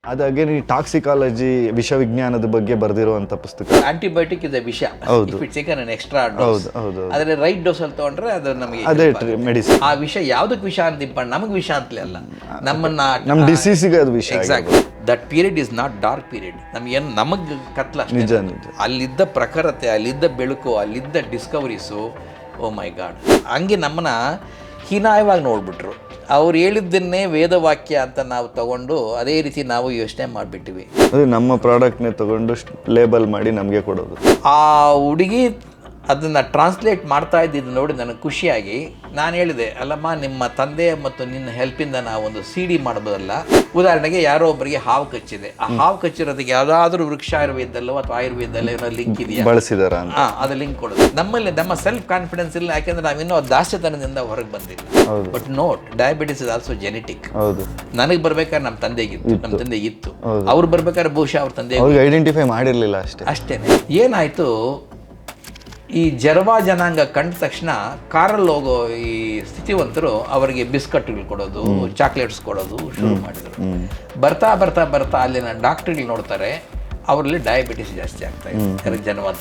ಅದು ಅಗೇನ್ ಈ ಟಾಕ್ಸಿಕಾಲಜಿ ವಿಷವಿಜ್ಞಾನದ ಬಗ್ಗೆ ಬರೆದಿರುವಂತ ಪುಸ್ತಕ. ಆಂಟಿಬಯೋಟಿಕ್ ಇದೆ ವಿಷ, if it's taken an extra dose. ಆದರೆ ರೈಟ್ ಡೋಸ್ ಅಲ್ಲಿ ತಗೊಂಡ್ರೆ ಅದು ನಮಗೆ ಅದೇ ಮೆಡಿಸಿನ್. ಆ ವಿಷ ಯಾವ್ದಕ್ಕೆ ವಿಷ ಅಂತ ಇಂಪಾರ್ಟೆಂಟ್, ನಮಗೆ ವಿಷ ಅಂತಲೇ ಅಲ್ಲ, ನಮ್ಮ ಡಿಸೀಸಿಗೆ ಅದು ವಿಷ. Exactly. That period is not dark period. ನಮಗೇನು ನಮಗೆ ಕತ್ಲ ನಿಜ. ಅಲ್ಲಿದ್ದ ಪ್ರಖರತೆ, ಅಲ್ಲಿದ್ದ ಬೆಳಕು, ಅಲ್ಲಿದ್ದ ಡಿಸ್ಕವರೀಸು, ಓ ಮೈ ಗಾಡ್. ಹಂಗೆ ನಮ್ಮನ್ನ ಹೀನಾಯವಾಗಿ ನೋಡ್ಬಿಟ್ರು. ಅವ್ರು ಹೇಳಿದ್ದನ್ನೇ ವೇದವಾಕ್ಯ ಅಂತ ನಾವು ತಗೊಂಡು ಅದೇ ರೀತಿ ನಾವು ಯೋಚನೆ ಮಾಡಿಬಿಟ್ಟಿವಿ. ಅದು ನಮ್ಮ ಪ್ರಾಡಕ್ಟ್ನೇ ತಗೊಂಡು ಲೇಬಲ್ ಮಾಡಿ ನಮಗೆ ಕೊಡೋದು. ಆ ಹುಡುಗಿ ಅದನ್ನು ಟ್ರಾನ್ಸ್ಲೇಟ್ ಮಾಡ್ತಾ ಇದ್ದಿದ್ದು ನೋಡಿ ನನಗೆ ಖುಷಿಯಾಗಿ ನಾನು ಹೇಳಿದೆ, ಅಲ್ಲಮ್ಮ ನಿಮ್ಮ ತಂದೆ ಮತ್ತು ನಿನ್ನ ಹೆಲ್ಪಿಂದ ನಾವು ಒಂದು CD ಮಾಡ್ಬೋದಲ್ಲ. ಉದಾಹರಣೆಗೆ ಯಾರೋ ಒಬ್ಬರಿಗೆ ಹಾವು ಕಚ್ಚಿದೆ, ಆ ಹಾವು ಕಚ್ಚಿರೋದಕ್ಕೆ ಯಾವುದಾದ್ರೂ ವೃಕ್ಷ ಆಯುರ್ವೇದಲ್ಲೋ ಅಥವಾ ಆಯುರ್ವೇದಲ್ಲೋ ಏನೋ ಲಿಂಕ್ ಇದೆಯಾ, ಬಳಸಿದಾರ ಅದು ಲಿಂಕ್ ಕೊಡೋದು. ನಮ್ಮಲ್ಲಿ ನಮ್ಮ ಸೆಲ್ಫ್ ಕಾನ್ಫಿಡೆನ್ಸ್ ಇಲ್ಲ, ಯಾಕೆಂದ್ರೆ ನಾವಿನ್ನೂ ದಾಸ್ಯತನದಿಂದ ಹೊರಗೆ ಬಂದಿಲ್ಲ. But note, diabetes is also genetic. ಹೌದು. ನನಗೆ ಬರ್ಬೇಕಾದ್ರೆ ನಮ್ಮ ತಂದೆಗಿತ್ತು, ನಮ್ಮ ತಂದೆ ಇತ್ತು, ಅವ್ರು ಬರ್ಬೇಕಾದ್ರೆ ಬಹುಶಃ ಅವ್ರ ತಂದೆ ಐಡೆಂಟಿಫೈ ಮಾಡಿರ್ಲಿಲ್ಲ ಅಷ್ಟೇನೆ. ಏನಾಯ್ತು, ಈ ಜರ್ವಾ ಜನಾಂಗ ಕಂಡ ತಕ್ಷಣ ಕಾರಲ್ಲಿ ಹೋಗೋ ಈ ಸ್ಥಿತಿವಂತರು ಅವರಿಗೆ ಬಿಸ್ಕಟ್ಗಳು ಕೊಡೋದು, ಚಾಕ್ಲೇಟ್ಸ್ ಕೊಡೋದು ಶುರು ಮಾಡಿದರು. ಬರ್ತಾ ಬರ್ತಾ ಬರ್ತಾ ಅಲ್ಲಿನ ಡಾಕ್ಟರ್ಗಳು ನೋಡ್ತಾರೆ, ಅವರಲ್ಲಿ ಡಯಾಬಿಟಿಸ್ ಜಾಸ್ತಿ ಆಗ್ತಾ ಇದೆ ಜನವಾದ.